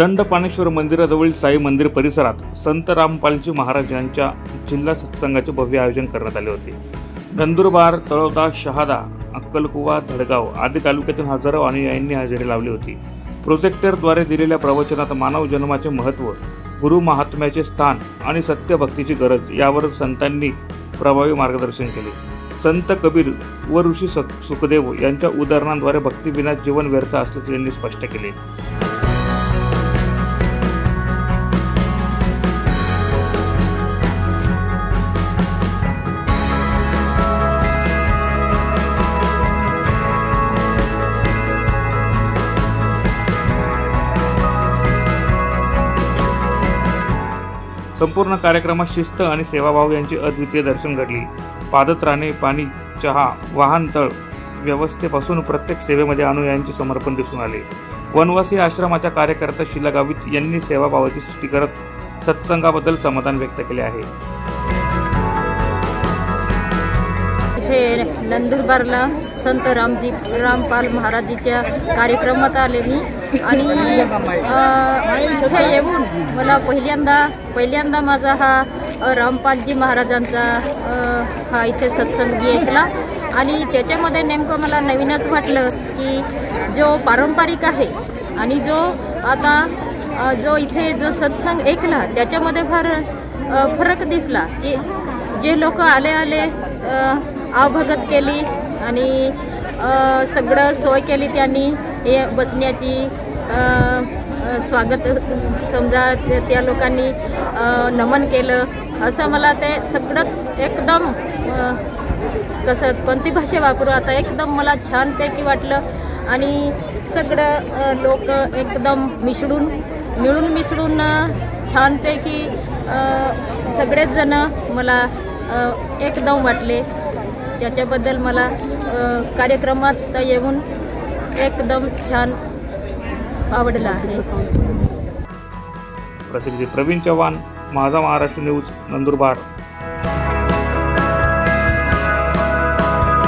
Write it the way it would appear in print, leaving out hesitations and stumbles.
दंडपाणेश्वर मंदिराजवळील साई मंदिर परिसरात संत रामपालजी महाराज यांच्या जिल्हा सत्संगाचे भव्य आयोजन करण्यात आले होते। नंदुरबार, तळोदा, शहादा, अक्कलकुवा, धडगाव आदी तालुक्यातून हजारो अनुयायांनी हजेरी लावली होती। प्रोजेक्टरद्वारे दिलेल्या प्रवचनात मानव जन्माचे महत्त्व, गुरु महात्म्याचे स्थान आणि सत्यभक्तीची गरज यावर संतांनी प्रभावी मार्गदर्शन केले। संत कबीर व ऋषी सुखदेव यांच्या उदाहरणांद्वारे भक्तीविना जीवन व्यर्थ असल्याचे त्यांनी स्पष्ट केले। संपूर्ण कार्यक्रमात शिस्त आणि सेवाभाव यांची अद्वितीय दर्शन घडली। पादत्राणे, पाणी, चहा, वाहनतळ व्यवस्थेपासून प्रत्येक सेवेमध्ये अनुयायांचे समर्पण दिसून आले। वनवासी आश्रमाच्या कार्यकर्ता शीला गावित यांनी सेवाभावाची स्तुती करत सत्संगाबद्दल समाधान व्यक्त केले आहे। इथे नंदुरबारला संत रामपाल महाराजीच्या कार्यक्रमात आले मी आणि इथे येऊन मला पहिल्यांदा माझा हा रामपालजी महाराजांचा हा इथे सत्संग मी ऐकला आणि त्याच्यामध्ये नेमकं मला नवीनच वाटलं की जो पारंपरिक आहे आणि जो आता जो इथे जो सत्संग ऐकला त्याच्यामध्ये फार फरक दिसला की जे लोक आले आवभगत केली आणि सगळं सोय केली त्यांनी बसण्याची स्वागत समजा त्या लोकांनी नमन केलं असं मला ते सगळं एकदम कसं कोणती भाषा वापरू आता एकदम मला छानपैकी वाटलं आणि सगळं लोक एकदम मिळून मिसळून छानपैकी सगळेच जण मला एकदम वाटले। त्याच्याबद्दल मला कार्यक्रमात येऊन एकदम छान आवडलं आहे। प्रतिनिधी प्रवीण चव्हाण, माझा महाराष्ट्र न्यूज, नंदुरबार।